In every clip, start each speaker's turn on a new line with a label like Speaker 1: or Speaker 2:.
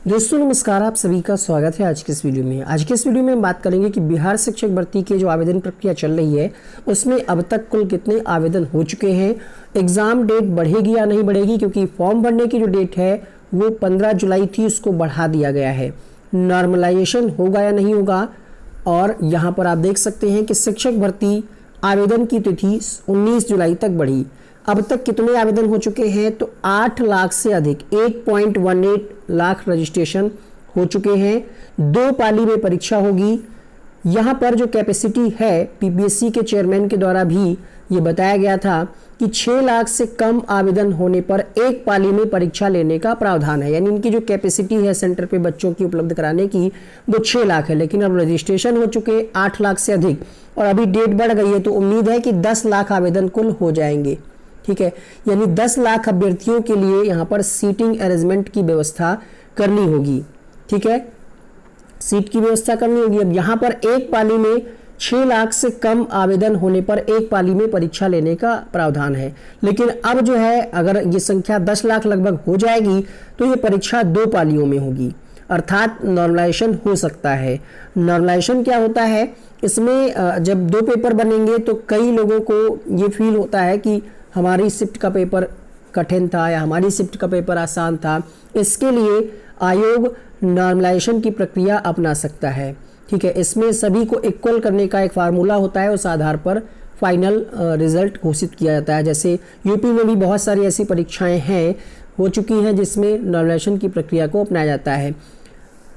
Speaker 1: दोस्तों नमस्कार, आप सभी का स्वागत है आज के इस वीडियो में। आज के इस वीडियो में हम बात करेंगे कि बिहार शिक्षक भर्ती की जो आवेदन प्रक्रिया चल रही है उसमें अब तक कुल कितने आवेदन हो चुके हैं, एग्ज़ाम डेट बढ़ेगी या नहीं बढ़ेगी, क्योंकि फॉर्म भरने की जो डेट है वो 15 जुलाई थी, उसको बढ़ा दिया गया है। नॉर्मलाइजेशन होगा या नहीं होगा, और यहाँ पर आप देख सकते हैं कि शिक्षक भर्ती आवेदन की तिथि 19 जुलाई तक बढ़ी। अब तक कितने आवेदन हो चुके हैं, तो 8 लाख से अधिक 1.18 लाख रजिस्ट्रेशन हो चुके हैं। 2 पाली में परीक्षा होगी। यहाँ पर जो कैपेसिटी है, पीपीएससी के चेयरमैन के द्वारा भी ये बताया गया था कि 6 लाख से कम आवेदन होने पर एक पाली में परीक्षा लेने का प्रावधान है। यानी इनकी जो कैपेसिटी है सेंटर पे बच्चों की उपलब्ध कराने की वो 6 लाख है, लेकिन अब रजिस्ट्रेशन हो चुके 8 लाख से अधिक, और अभी डेट बढ़ गई है, तो उम्मीद है कि 10 लाख आवेदन कुल हो जाएंगे। ठीक है, यानी 10 लाख अभ्यर्थियों के लिए यहाँ पर सीटिंग अरेंजमेंट की व्यवस्था करनी होगी। ठीक है, सीट की व्यवस्था करनी होगी। अब यहाँ पर एक पाली में 6 लाख से कम आवेदन होने पर एक पाली में परीक्षा लेने का प्रावधान है, लेकिन अब जो है अगर ये संख्या 10 लाख लगभग हो जाएगी तो ये परीक्षा 2 पालियों में होगी, अर्थात नॉर्मलाइजेशन हो सकता है। नॉर्मलाइजेशन क्या होता है, इसमें जब 2 पेपर बनेंगे तो कई लोगों को ये फील होता है कि हमारी शिफ्ट का पेपर कठिन था या हमारी शिफ्ट का पेपर आसान था। इसके लिए आयोग नॉर्मलाइजेशन की प्रक्रिया अपना सकता है। ठीक है, इसमें सभी को इक्वल करने का एक फार्मूला होता है, उस आधार पर फाइनल रिजल्ट घोषिट किया जाता है। जैसे यूपी में भी बहुत सारी ऐसी परीक्षाएं हैं हो चुकी हैं जिसमें नॉर्मलाइजेशन की प्रक्रिया को अपनाया जाता है।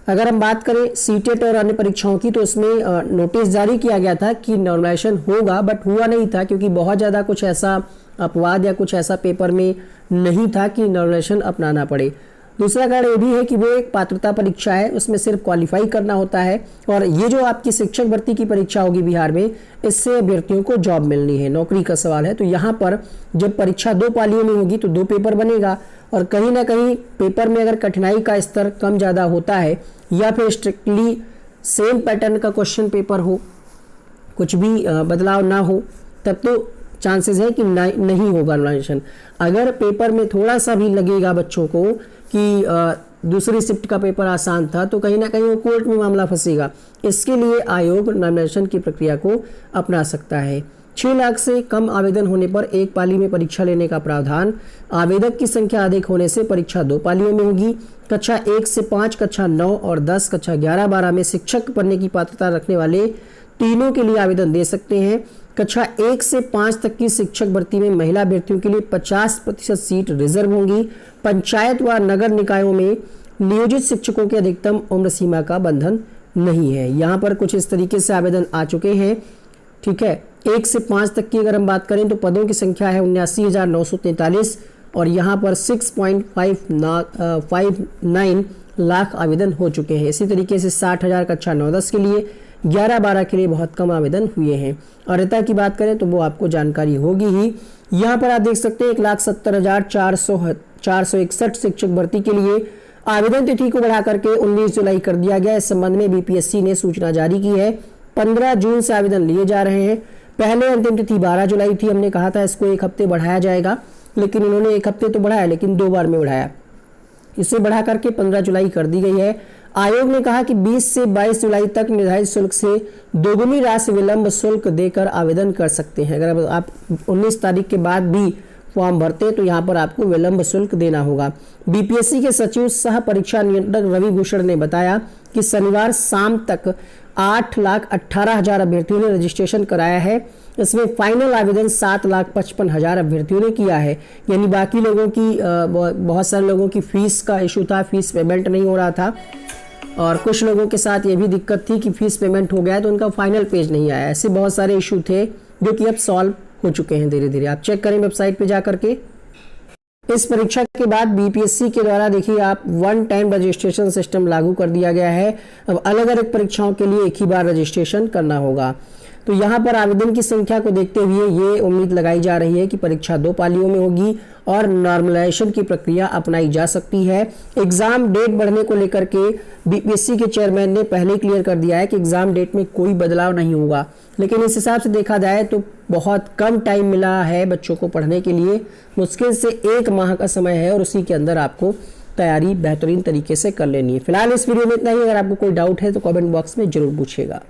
Speaker 1: अगर हम बात करें सीटेट और अन्य परीक्षाओं की, तो उसमें नोटिस जारी किया गया था कि नॉर्मलाइजेशन होगा, बट हुआ नहीं था, क्योंकि बहुत ज़्यादा कुछ ऐसा अपवाद या कुछ ऐसा पेपर में नहीं था कि नॉर्मलाइजेशन अपनाना पड़े। दूसरा कारण ये भी है कि वो एक पात्रता परीक्षा है, उसमें सिर्फ क्वालिफाई करना होता है, और ये जो आपकी शिक्षक भर्ती की परीक्षा होगी बिहार में, इससे अभ्यर्थियों को जॉब मिलनी है, नौकरी का सवाल है। तो यहाँ पर जब परीक्षा 2 पालियों में होगी तो 2 पेपर बनेगा, और कहीं ना कहीं पेपर में अगर कठिनाई का स्तर कम ज़्यादा होता है या फिर स्ट्रिक्टली सेम पैटर्न का क्वेश्चन पेपर हो, कुछ भी बदलाव ना हो, तब तो चांसेस है कि नहीं होगा नॉर्मलाइजेशन। अगर पेपर में थोड़ा सा भी लगेगा बच्चों को कि दूसरी शिफ्ट का पेपर आसान था, तो कहीं ना कहीं वो कोर्ट में मामला फंसेगा। इसके लिए आयोग नॉर्मलाइजेशन की प्रक्रिया को अपना सकता है। 6 लाख से कम आवेदन होने पर एक पाली में परीक्षा लेने का प्रावधान। आवेदक की संख्या अधिक होने से परीक्षा 2 पालियों में होगी। कक्षा 1 से 5, कक्षा 9 और 10, कक्षा 11-12 में शिक्षक बनने की पात्रता रखने वाले तीनों के लिए आवेदन दे सकते हैं। कक्षा 1 से 5 तक की शिक्षक भर्ती में महिला अभ्यर्थियों के लिए 50% सीट रिजर्व होंगी। पंचायत व नगर निकायों में नियोजित शिक्षकों की अधिकतम उम्र सीमा का बंधन नहीं है। यहाँ पर कुछ इस तरीके से आवेदन आ चुके हैं। ठीक है, 1 से 5 तक की अगर हम बात करें तो पदों की संख्या है 79,943, और यहाँ पर 6.59 लाख आवेदन हो चुके हैं। इसी तरीके से 60,000 कक्षा 9-10 के लिए, 11-12 के लिए बहुत कम आवेदन हुए हैं। अर्हता की बात करें तो वो आपको जानकारी होगी ही। यहाँ पर आप देख सकते हैं 1,70,461 शिक्षक भर्ती के लिए आवेदन तिथि को बढ़ा करके 19 जुलाई कर दिया गया। इस संबंध में बीपीएससी ने सूचना जारी की है। 15 जून से आवेदन लिए जा रहे हैं। पहले अंतिम तिथि 12 जुलाई थी, हमने कहा था इसको 1 हफ्ते बढ़ाया जाएगा, लेकिन इन्होंने 1 हफ्ते तो बढ़ाया, लेकिन 2 बार में बढ़ाया। इसे बढ़ा करके 15 जुलाई कर दी गई है। आयोग ने कहा कि 20 से 22 जुलाई तक निर्धारित शुल्क से दोगुनी राशि विलंब शुल्क देकर आवेदन कर सकते हैं। अगर आप 19 तारीख के बाद भी फॉर्म भरते तो यहाँ पर आपको विलंब शुल्क देना होगा। बीपीएससी के सचिव सह परीक्षा नियंत्रक रवि भूषण ने बताया कि शनिवार शाम तक 8,18,000 अभ्यर्थियों ने रजिस्ट्रेशन कराया है। इसमें फाइनल आवेदन 7,55,000 अभ्यर्थियों ने किया है। यानी बाकी लोगों की बहुत सारे लोगों की फीस का इशू था, फीस पेमेंट नहीं हो रहा था, और कुछ लोगों के साथ ये भी दिक्कत थी कि फीस पेमेंट हो गया है तो उनका फाइनल पेज नहीं आया। ऐसे बहुत सारे इशू थे जो कि अब सॉल्व हो चुके हैं धीरे धीरे। आप चेक करें वेबसाइट पे जा करके। इस परीक्षा के बाद बीपीएससी के द्वारा देखिए आप 1 टाइम रजिस्ट्रेशन सिस्टम लागू कर दिया गया है। अब अलग अलग परीक्षाओं के लिए एक ही बार रजिस्ट्रेशन करना होगा। तो यहाँ पर आवेदन की संख्या को देखते हुए ये उम्मीद लगाई जा रही है कि परीक्षा 2 पालियों में होगी और नॉर्मलाइजेशन की प्रक्रिया अपनाई जा सकती है। एग्जाम डेट बढ़ने को लेकर के बीपीएससी के चेयरमैन ने पहले क्लियर कर दिया है कि एग्जाम डेट में कोई बदलाव नहीं होगा, लेकिन इस हिसाब से देखा जाए तो बहुत कम टाइम मिला है बच्चों को पढ़ने के लिए। मुश्किल से 1 माह का समय है और उसी के अंदर आपको तैयारी बेहतरीन तरीके से कर लेनी है। फिलहाल इस वीडियो में इतना ही। अगर आपको कोई डाउट है तो कमेंट बॉक्स में जरूर पूछिएगा।